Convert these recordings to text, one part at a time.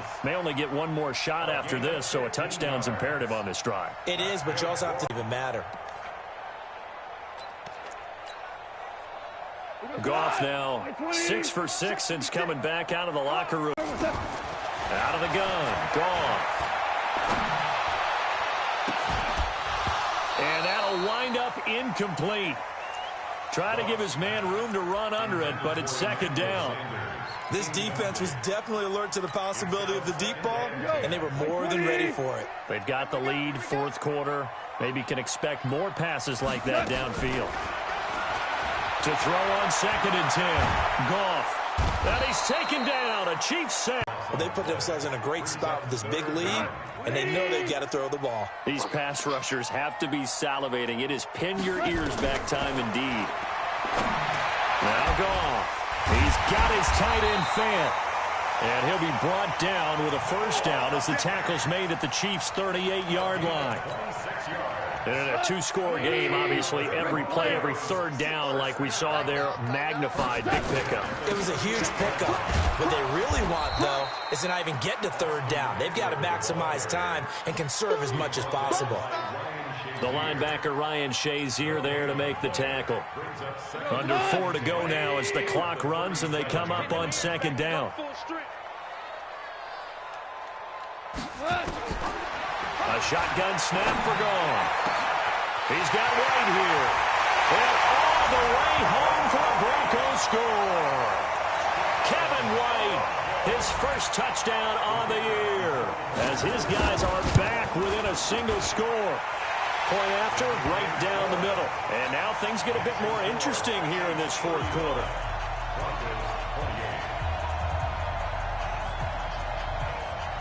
here. May only get one more shot after this, so a touchdown's imperative on this drive. It is, but you also have to even matter. Goff now 6 for 6 since coming back out of the locker room. Out of the gun, Goff. And that'll wind up incomplete. Try to give his man room to run under it, but it's second down. This defense was definitely alert to the possibility of the deep ball, and they were more than ready for it. They've got the lead, fourth quarter. Maybe can expect more passes like that downfield. To throw on 2nd and 10. Goff. And he's taken down. A Chiefs sack. Well, they put themselves in a great spot with this big lead, and they know they've got to throw the ball. These pass rushers have to be salivating. It is pin your ears back time indeed. Now Goff. He's got his tight end fan. And he'll be brought down with a first down as the tackle's made at the Chiefs' 38-yard line. And in a two-score game, obviously, every play, every third down, like we saw there, magnified big pickup. It was a huge pickup. What they really want, though, is to not even get to third down. They've got to maximize time and conserve as much as possible. The linebacker, Ryan Shazier, there to make the tackle. Under 4 to go now as the clock runs and they come up on second down. A shotgun snap for Goff. He's got White here. And all the way home for a Broncos score. Kevin White, his first touchdown on the year. As his guys are back within a single score. Point after, right down the middle. And now things get a bit more interesting here in this fourth quarter.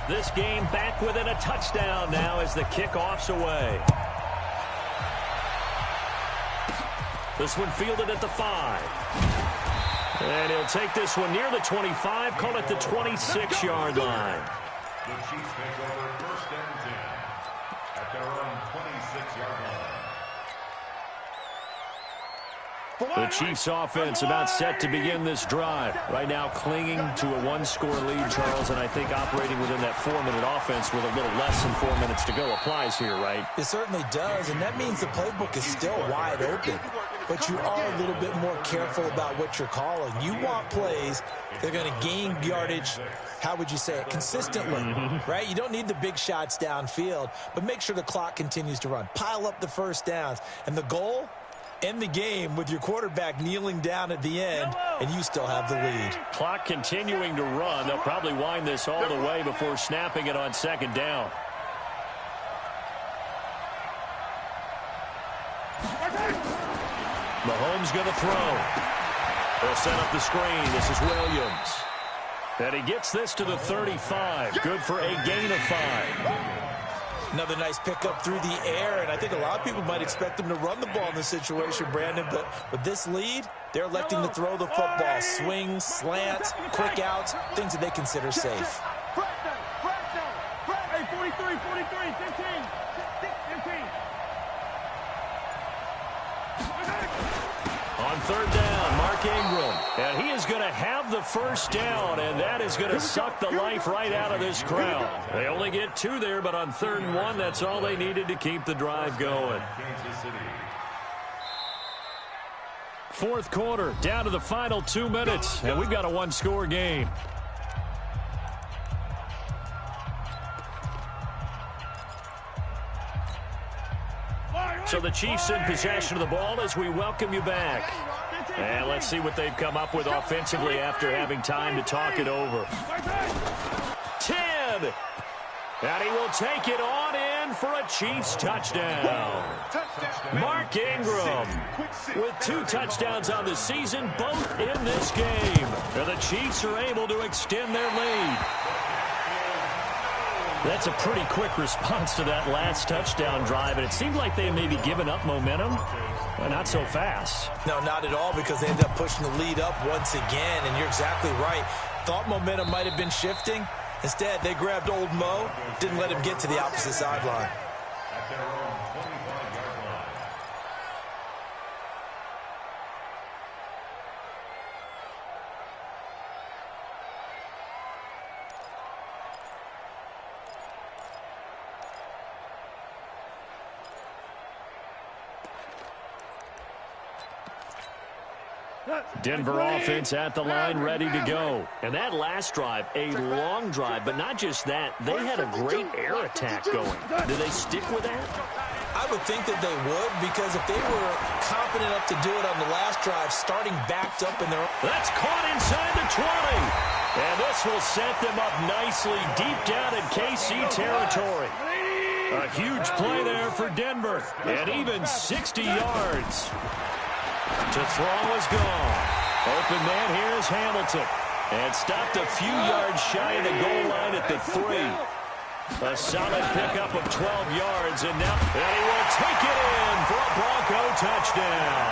This game back within a touchdown now as the kickoff's away. This one fielded at the 5. And he'll take this one near the 25, call it the 26-yard line. The Chiefs take over first and 10 at their own 26-yard line. The Chiefs offense about set to begin this drive. Right now clinging to a one-score lead, Charles, and I think operating within that 4-minute offense with a little less than 4 minutes to go applies here, right? It certainly does, and that means the playbook is still wide open. But you are a little bit more careful about what you're calling. You want plays that are going to gain yardage, how would you say it, consistently, right? You don't need the big shots downfield, but make sure the clock continues to run. Pile up the first downs, and the goal, end the game with your quarterback kneeling down at the end, and you still have the lead. Clock continuing to run. They'll probably wind this all the way before snapping it on second down. Mahomes going to throw. They'll set up the screen. This is Williams. And he gets this to the 35. Good for a gain of 5. Another nice pickup through the air, and I think a lot of people might expect them to run the ball in this situation, Brandon, but with this lead, they're electing to throw the football. Swings, slants, quick outs, things that they consider safe. Hey, 43, 15. On third down, Mark Ingram. And he is going to have the first down, and that is going to suck the life right out of this crowd. They only get 2 there, but on 3rd and 1, that's all they needed to keep the drive going. Fourth quarter, down to the final 2 minutes, and we've got a one-score game. So the Chiefs in possession of the ball as we welcome you back. And let's see what they've come up with offensively after having time to talk it over. 10. And he will take it on in for a Chiefs touchdown. Mark Ingram with 2 touchdowns on the season, both in this game. And the Chiefs are able to extend their lead. That's a pretty quick response to that last touchdown drive, and it seemed like they may be giving up momentum. Well, not so fast. No, not at all, because they ended up pushing the lead up once again, and you're exactly right. Thought momentum might have been shifting. Instead, they grabbed old Mo, didn't let him get to the opposite sideline. At their own 25-yard line. Denver offense at the line, ready to go. And that last drive, a long drive, but not just that. They had a great air attack going. Do they stick with that? I would think that they would, because if they were confident enough to do it on the last drive, starting backed up in their own... That's caught inside the 20. And this will set them up nicely deep down in KC territory. A huge play there for Denver. And even 60 yards. To throw is gone. Open man here is Hamilton. And stopped a few yards shy of the goal line at the 3. A solid pickup of 12 yards. And now he will take it in for a Bronco touchdown.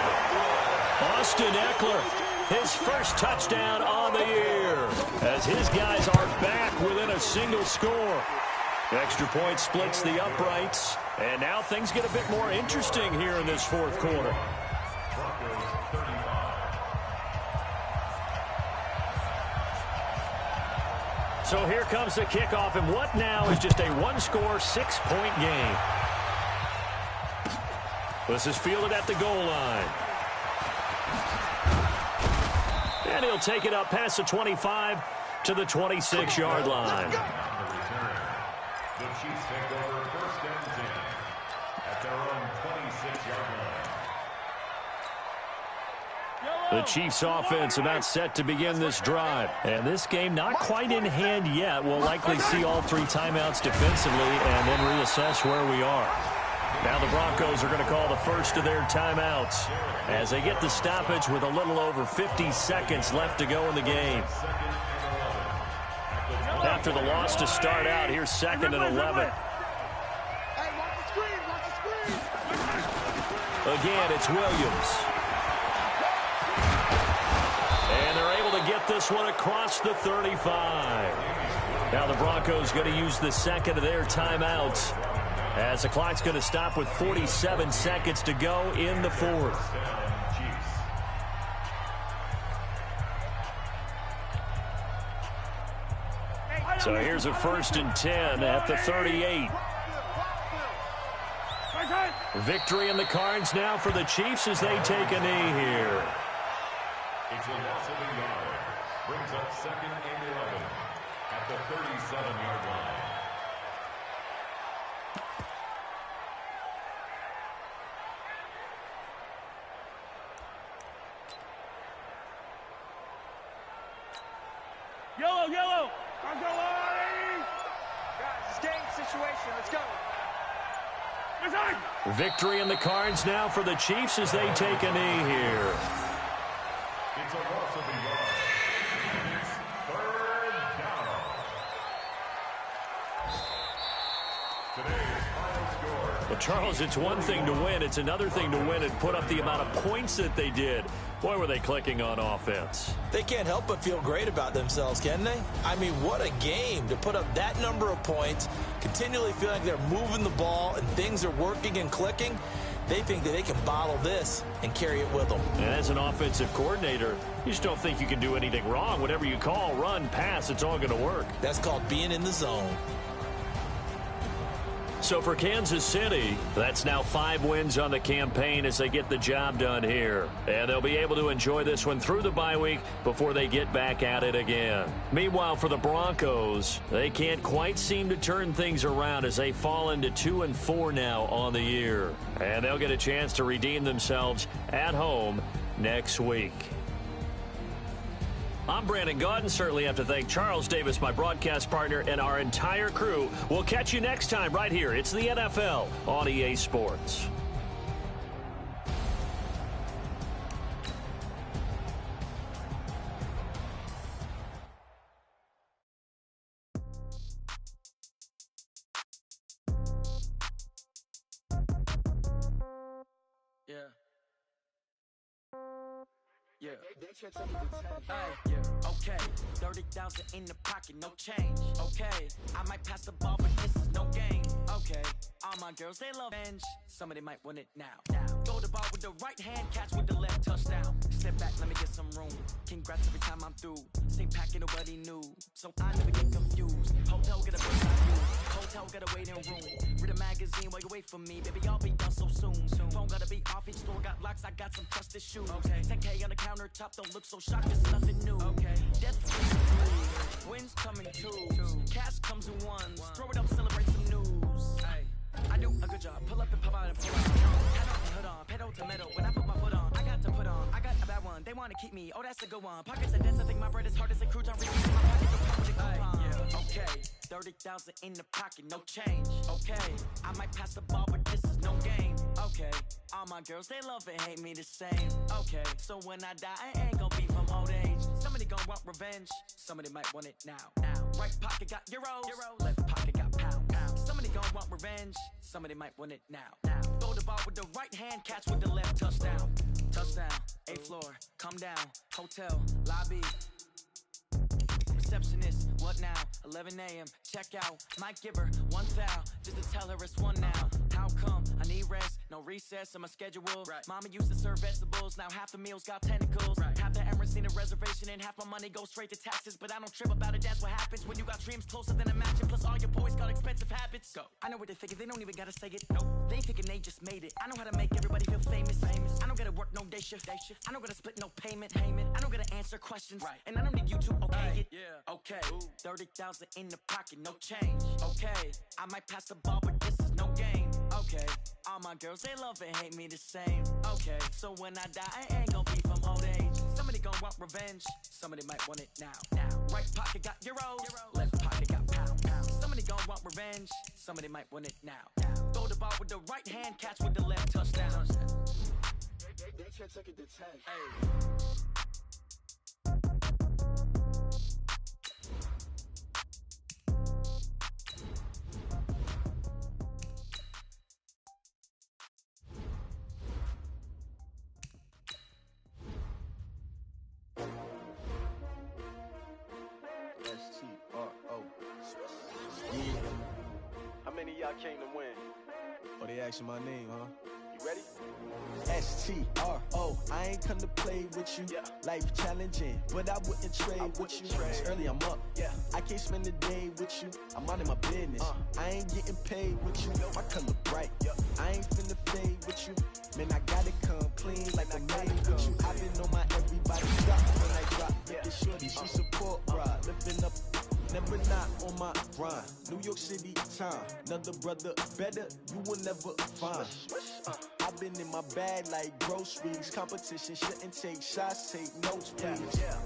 Austin Eckler, his first touchdown on the year, as his guys are back within a single score. Extra point splits the uprights, and now things get a bit more interesting here in this fourth quarter. So here comes the kickoff, and what now is just a one-score, 6-point game. This is fielded at the goal line. And he'll take it up past the 25 to the 26-yard line. The Chiefs take over first and 10 at their own 26-yard line. The Chiefs offense about set to begin this drive. And this game not quite in hand yet. We'll likely see all 3 timeouts defensively and then reassess where we are. Now the Broncos are going to call the first of their timeouts as they get the stoppage with a little over 50 seconds left to go in the game. After the loss to start out, here's 2nd and 11. Again, it's Williams. And they're able to get this one across the 35. Now the Broncos going to use the second of their timeouts, as the clock's going to stop with 47 seconds to go in the fourth. So here's a 1st and 10 at the 38. Victory in the cards now for the Chiefs as they take a knee here. It's a loss of a yard. Brings up 2nd and 11 at the 37-yard line. Yellow. Guys, game situation. Let's go. Victory in the cards now for the Chiefs as they take a knee here. It's a loss of a yard. It's 3rd down. Today's final score. Well, Charles, it's one thing to win. It's another thing to win and put up the amount of points that they did. Boy, were they clicking on offense. They can't help but feel great about themselves, can they? I mean, what a game to put up that number of points, continually feel like they're moving the ball and things are working and clicking. They think that they can bottle this and carry it with them. And as an offensive coordinator, you just don't think you can do anything wrong. Whatever you call, run, pass, it's all going to work. That's called being in the zone. So for Kansas City, that's now 5 wins on the campaign as they get the job done here. And they'll be able to enjoy this one through the bye week before they get back at it again. Meanwhile, for the Broncos, they can't quite seem to turn things around as they fall into 2-4 now on the year. And they'll get a chance to redeem themselves at home next week. I'm Brandon Gaudin. Certainly have to thank Charles Davis, my broadcast partner, and our entire crew. We'll catch you next time right here. It's the NFL on EA Sports. Yeah. Okay. 30,000 in the pocket, no change. Okay. I might pass the ball, but this is no game. Okay. All my girls, they love revenge. Some of them might want it now. Throw the ball with the right hand, catch with the left, touchdown. Step back, let me get some room. Congrats every time I'm through. Same packing, nobody new. So I never get confused. Hotel, get a place I use. Hotel, get a waiting room. Read a mag. magazine while you wait for me. Baby, I'll be done so soon. Phone gotta be off, each store got locks, I got some trusted shoes. Okay. 10K on the countertop, don't look so shocked, it's nothing new. Okay. Death comes in threes, winds come in twos. Cash comes in ones, throw it up, celebrate some news. Hey. I do a good job, pull up and pop out and pull out. Hat on and hood on, pedal to metal, when I put my foot on, I got to put on, I got a bad one, they wanna keep me, oh that's a good one. Pockets are dense, I think my bread is hard as a crouton, repeat in my pocket, don't come with a coupon. Yeah. Okay, 30,000 in the pocket, no change. Okay, I might pass the ball, but this is no game. Okay, all my girls, they love and hate me the same. Okay, so when I die, I ain't gon' be from old age. Somebody gon' want revenge, somebody might want it now. Right pocket got euros, left pocket got pound. Somebody gon' want revenge, somebody might want it now. Throw the ball with the right hand, catch with the left, touchdown. Touchdown, 8th floor, come down, hotel, lobby. Receptionist, what now? 11 a.m., check out. Might give her one foul, just to tell her it's one now. How come? I need rest, no recess in my schedule. Right. Mama used to serve vegetables, now half the meals got tentacles. Right. Half the Emirates need a reservation and half my money goes straight to taxes. But I don't trip about it, that's what happens when you got dreams closer than a matching. Plus all your boys got expensive habits. Go. I know what they're thinking, they don't even gotta say it. Nope. They ain't thinking they just made it. I know how to make everybody feel famous. I don't gotta work no day shift. I don't gotta split no payment. I don't gotta answer questions. Right. And I don't need you to okay it. Yeah. Okay, 30,000 in the pocket, no change. Okay, I might pass the ball, but this is no game. Okay, all my girls, they love and hate me the same. Okay, so when I die, I ain't gon' be from old age. Somebody gon' want revenge, somebody might want it now. Right pocket got euros, left pocket got pound. Somebody gon' want revenge, somebody might want it now. Throw the ball with the right hand, catch with the left, touchdown. They can't take it to 10. Hey. How many of y'all came to win? Oh, they asking my name, huh? You ready? S-T-R-O, I ain't come to play with you. Yeah. Life challenging, but I wouldn't trade with you. It's early, I'm up. Yeah. I can't spend the day with you. I'm out in my business. I ain't getting paid with you. My color bright. I ain't finna fade with you. Man, I gotta come clean like I made with you. I been on my everybody drop when I drop. Looking shorty, she support, bruh. Lifting up. Never not on my grind. New York City time. Another brother better, you will never find. I've been in my bag like groceries. Competition shouldn't take shots, take notes, please.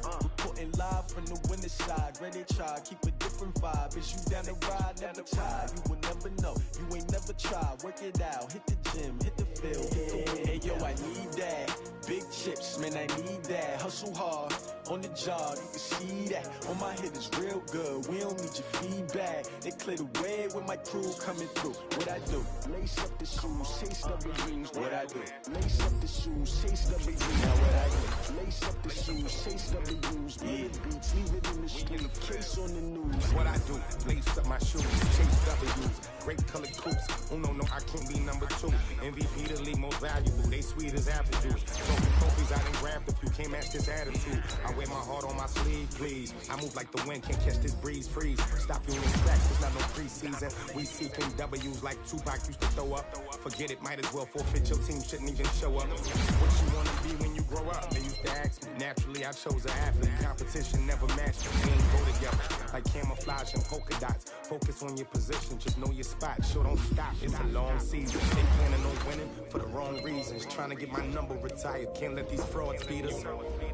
Reporting live from the winner's side. Ready to try, keep a different vibe. Is you down the ride, never tired. You will never know, you ain't never tried. Work it out, hit the gym, hit the field, hit the win. Hey yo, I need that. Big chips, man, I need that. Hustle hard, on the job, you can see that. On my hit is real good, we don't need your feedback. They clear the way with my crew coming through. What I do? Lace up the shoes, chase double dreams. What I do? Lace up the shoes, chase double dreams. Now what I do? Lace up the shoes, chase double dreams. Big beats, leave it in the street, case on the news. What I do? Lace up my shoes, chase W's. Great colored coops. Oh no, I can't be number 2. MVP the league most valuable. They sweet as apple juice. Trophies I done grabbed a few, can't match this attitude. I wear my heart on my sleeve, please. I move like the wind, can't catch this breeze, freeze. Stop you in tracks, it's not no preseason. We seeking W's like Tupac used to throw up. Forget it, might as well forfeit, your team shouldn't even show up. What you wanna be when you grow up? They used to ask me. Naturally, I chose an athlete. Competition never matched me. We ain't go together. Like camouflage and polka dots. Focus on your position, just know your spot. Sure, don't stop, it's a long season. They planning on winning for the wrong reasons. Trying to get my number retired, can't let these frauds beat us.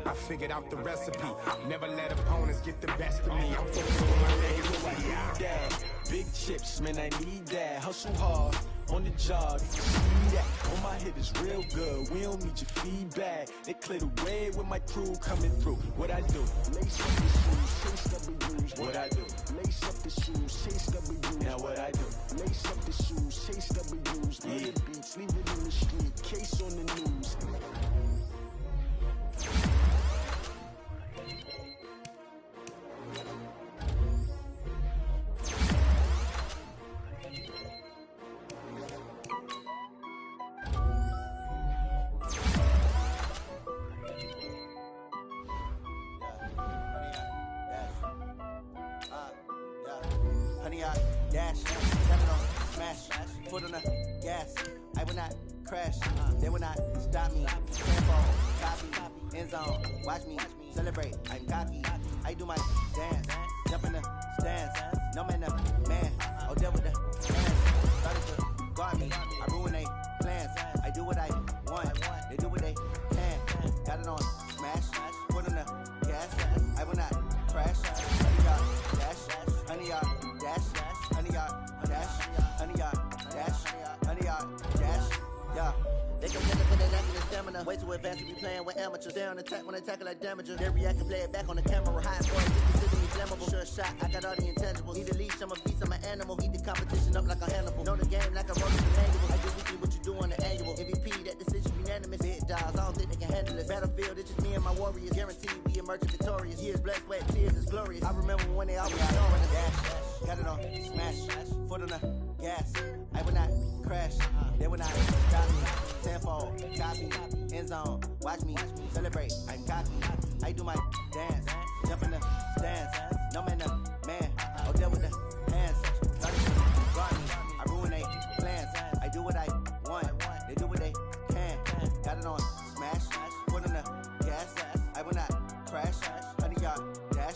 I figured out the recipe. Never let opponents get the best of me. I'm focused on my legacy. I need that. Big chips, man, I need that. Hustle hard, on the job, you can see that. On my hit is real good, we don't need your feedback. They clear the way with my crew coming through. What I do? Lace up the shoes, chase W's. What I do? Lace up the shoes, chase W's. Now what I do? Lace up the shoes, chase W's. Big beats, leave it in the street, case on the news. Honey, I dash, turn it on. smash, foot on the gas. I will not crash, they will not stop me. Tempo, copy, end zone, watch me celebrate. I'm cocky, I do my dance, jump in the stands. No man, up, man, oh, deal with the hands. Started to guard me, I ruin they plans. I do what I want, they do what they can. Got it on smash, foot on the gas. I will not crash. 100 yard dash, 100 yard dash, 100 yard dash, 100 yard dash, 100 yard dash. Yeah. They can get it for their neck and their stamina. Way too advanced to be playing with amateurs. They on attack when they tackle like damagers. They react and play it back on the camera. High boy, consider me flammable. Sure shot, I got all the intangibles. Need a leash, I'm a beast, I'm an animal. Eat the competition up like a Hannibal. Know the game like a roller manual. I do weekly what you do on the annual. MVP, that decision unanimous. Big dogs, I don't think they can handle it. Battlefield, it's just me and my warriors. Guaranteed we emerge victorious. Years, blood, sweat, tears, is glorious. I remember when they always on the dash. Got it on smash, foot on the gas. I will not crash, they will not stop me. Tempo, copy, end zone, watch me celebrate. I'm cocky, I do my dance, jump in the stands. No man, man, oh, deal with the hands. Started to guard me, I ruin they plans. I do what I want, they do what they can. Got it on smash, foot on the gas. I will not crash. 100 yard dash,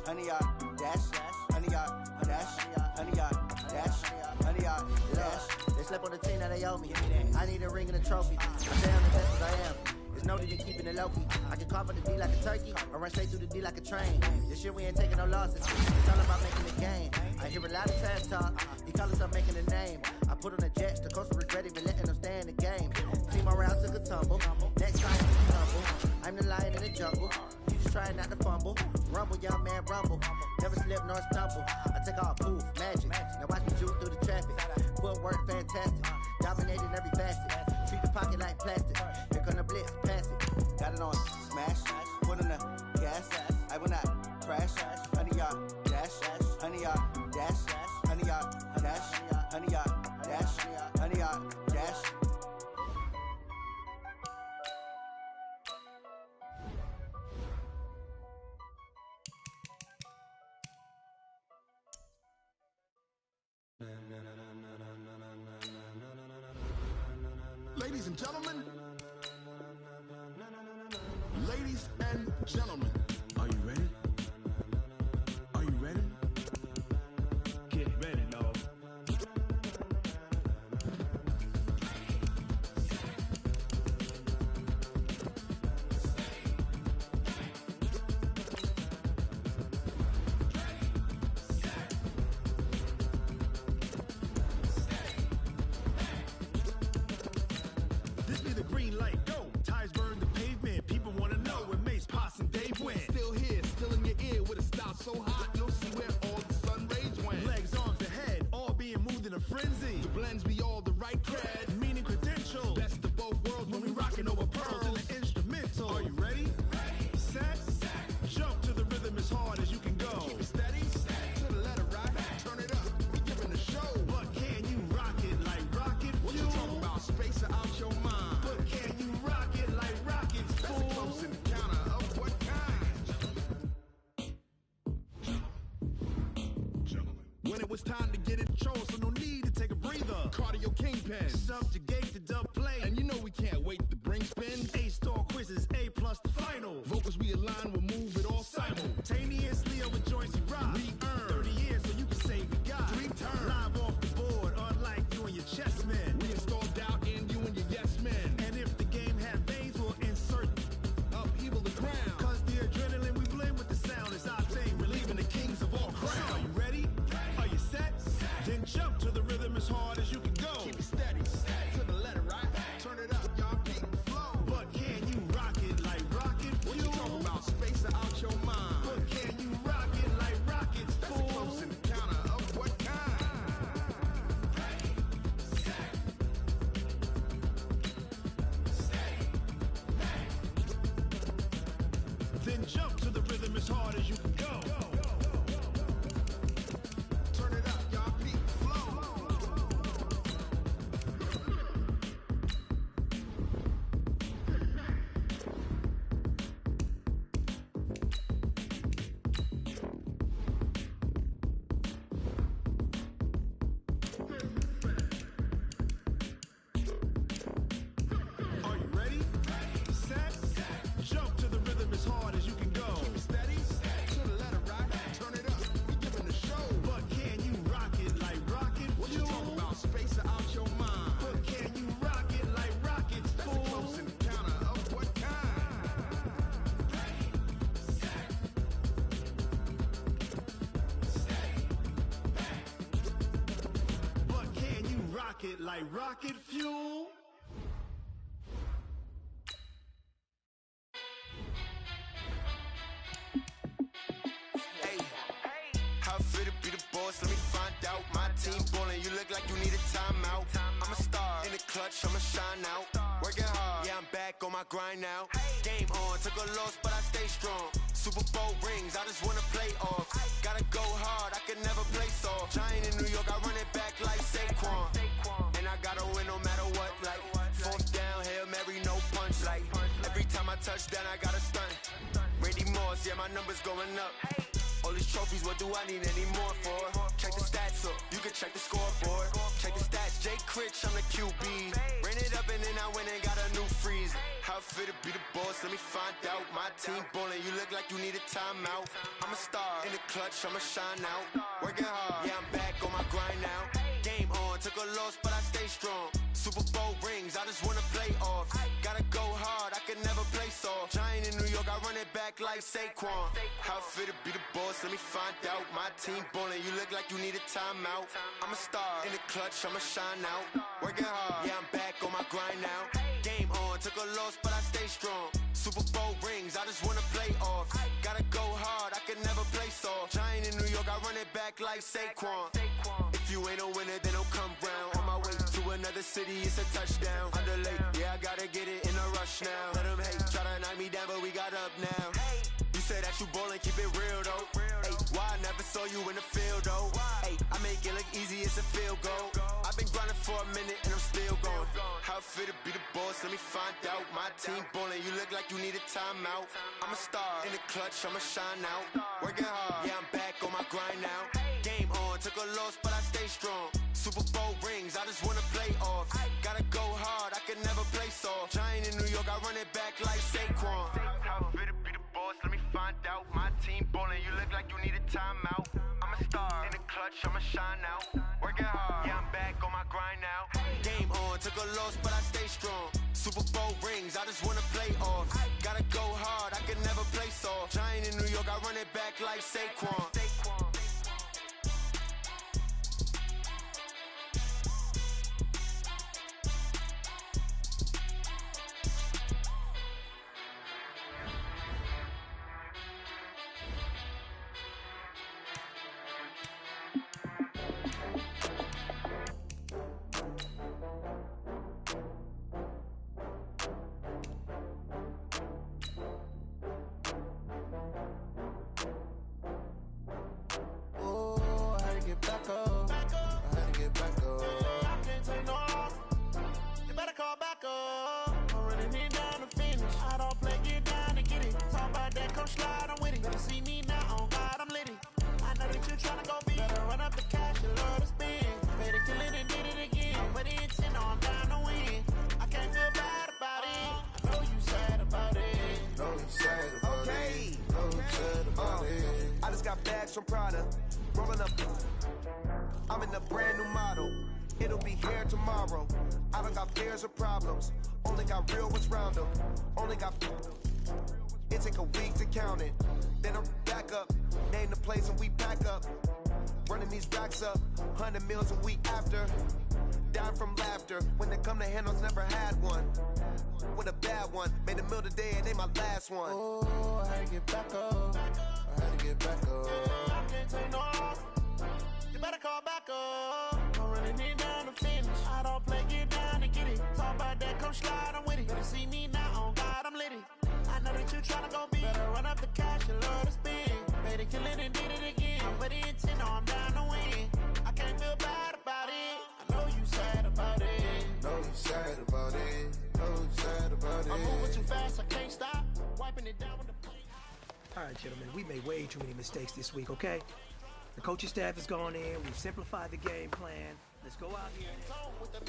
100 yard dash, 100 yard dash, 100 yard dash, 100 yard dash. They slept on the team, now they owe me. I need a ring and a trophy. I say I'm the best as I am. There's no need in keeping it low-key. I can carve the D like a turkey, or run straight through the D like a train. This year we ain't taking no losses. It's all about making the game. I hear a lot of trash talk. He call himself making a name. I put on the Jets. The coach will regret even letting them stay in the game. Team around took a tumble. Next time be humble. I'm the lion in the jungle. You just trying not to fumble. Rumble, young man, rumble. Never slip nor stumble. I take off, poof, magic. Now watch me juke through the traffic. Footwork fantastic. Dominating every facet. Treat the pocket like plastic. Here come the blitz, pass it. Got it on smash. Foot on the gas. I will not crash. 100 yard dash. 100 yard dash. 100 yard dash. 100 yard dash. 100 yard dash. Ladies and gentlemen, ladies and gentlemen, are you ready? Are you ready? Get ready, dog. This be the green light, go. Tires burn the pavement. People want to know where Mace, Poss, and Dave went. Still here, still in your ear with a style so hot, you'll see where all the sun rays went. Legs, arms, and head, all being moved in a frenzy. The blends be all the right cred, meaning credentials. Best of both worlds when we rockin' over pearls in the instrumental. Are you ready? Set, jump to the rhythm as hard as you can go. Keep it steady, to the letter right. Turn it up, we giving the show. But can you rock it like rocket fuel? What you talking about? Space out your mind. But can you rock it like rockets, fool? That's a close encounter of what kind? Gentlemen. When it was time to get in control, so no need to take a breather. Cardio kingpin, subjugate the dub play. And you know we can't wait to bring spin. A-star quizzes, A+ the final. Vocals we align, we'll move it all simultaneously over joints we rock. We earn 30 years so you can say we got 3 turns. Live off the board, unlike you and your chess men. We install doubt in you and your yes men. And if the game had veins, we'll insert upheaval the ground. Cause the adrenaline we blend with the sound is octane, relieving the kings of all crowns. So are you ready? Are you set? Then jump to the rhythm as hard as you can go. Keep it steady, to the letter right. Turn it up, y'all beat the flow. But can you rock it like rocket fuel? What you talking about? Space out your mind. But can you rock it like rockets, fool? That's a close encounter of what kind? Then jump to the rhythm as hard as you can go. Turn it up, y'all beat the flow. pocket like rocket fuel. Hey, how fit to be the boss? Let me find out. My team ballin', you look like you need a timeout. I'm a star in the clutch, I'ma shine out. Working hard, yeah, I'm back on my grind now. Game on, took a loss, but I stay strong. Super Bowl rings, I just wanna play off. Gotta go hard, I can never play soft. Giant in New York, I run it back like Saquon. And I gotta win no matter what, like fourth down, Hail Mary, no punch. Like every time I touch down, I gotta stunt. Randy Moss, yeah, my numbers going up. All these trophies, what do I need any more for? Check the stats up, you can check the scoreboard. Check the stats, Jay Critch, I'm the QB. Ran it up and then I went and got a new freeze. How fit to be the boss, let me find out. My team ballin', you look like you need a timeout. I'm a star in the clutch, I'ma shine out. Working hard, yeah, I'm back on my grind now. Game on, took a loss, but I stay strong. Super Bowl rings, I just wanna play off. Gotta go hard, I can never play soft. Giant in New York, I run it back like Saquon. How fit to be the boss, let me find out. My team ballin', you look like you need a timeout. I'm a star in the clutch, I'ma shine out. Working hard, yeah, I'm back on my grind now. Game on, took a loss, but I stay strong. Super Bowl rings, I just wanna play off. Gotta go hard, I can never play soft. Giant in New York, I run it back like Saquon. If you ain't a winner, then don't come round. On my way to another city, it's a touchdown. Underlay, yeah, I gotta get it in a rush now. Let them hate, try to knock me down, but we got up now. You said that you ballin', keep it real though. Hey, why I never saw you in the field though? Hey, I make it look easy, it's a field goal. I've been grinding for a minute and I'm still going. How fit to be the boss, let me find out. My team ballin', you look like you need a timeout. I'm a star in the clutch, I'ma shine out. Working hard, yeah, I'm back on my grind now. Game on, took a loss, but I stay strong. Super Bowl rings, I just wanna play off. Gotta go hard, I can never play soft. Giant in New York, I run it back like Saquon. How fit to be the boss, let me find out. My team ballin', you look like you need a timeout. I'm a star in the clutch, I'ma shine out. Working hard, yeah, I'm back on my grind now. Game on, took a loss, but I stay strong. Super Bowl rings, I just wanna play off. Gotta go hard, I can never play soft. Giant in New York, I run it back like Saquon. From Prada, rolling up. I'm in a brand new model. It'll be here tomorrow. I don't got fears or problems. Only got real ones round them. Only got. It take a week to count it. Then I'm back up. Name the place and we pack up. Running these racks up. 100 meals a week after. Down from laughter. When they come to handles, never had one. With a bad one. Made a meal today and they my last one. Oh, I had to get back up. I had to get back up. I can't take no off. You better call back up. I'm running it down to finish. I don't play, get down and get it. Talk about that, come slide, I'm with it. Better see me now, on God, I'm lit it. I know that you tryna go big. Better run up the cash, you love to spin. Made it, kill it, and did it again. But the intent, no, I'm down to win. I can't feel bad about it. I know you sad about it. Know you sad about it. Know you sad about it. I'm moving too fast, I can't stop. Wiping it down with the plane. All right, gentlemen, we made way too many mistakes this week, okay? The coaching staff has gone in. We've simplified the game plan. Let's go out here and...